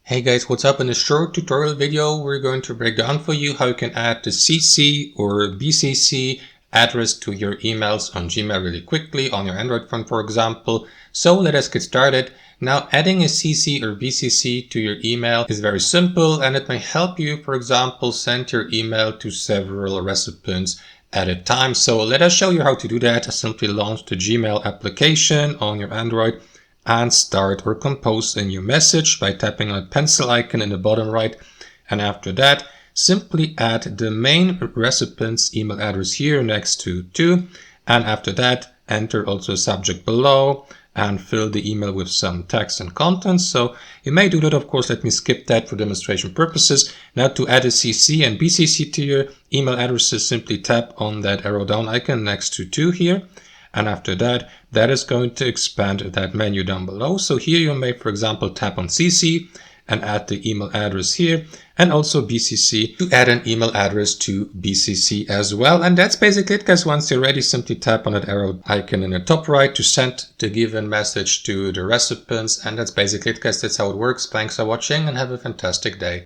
Hey guys, what's up? In this short tutorial video, we're going to break down for you how you can add the CC or BCC address to your emails on Gmail really quickly on your Android phone, for example. So let us get started. Now, adding a CC or BCC to your email is very simple, and it may help you, for example, send your email to several recipients at a time. So let us show you how to do that. Simply launch the Gmail application on your Android and start or compose a new message by tapping on the pencil icon in the bottom right. And after that, simply add the main recipient's email address here next to and after that, enter also a subject below and fill the email with some text and content. So you may do that, of course. Let me skip that for demonstration purposes. Now, to add a CC and BCC to your email addresses, simply tap on that arrow down icon next to here. And after that, that is going to expand that menu down below. So here you may, for example, tap on CC and add the email address here, and also BCC to add an email address to BCC as well. And that's basically it, guys. Once you're ready, simply tap on that arrow icon in the top right to send the given message to the recipients. And that's basically it, guys. That's how it works. Thanks for watching and have a fantastic day.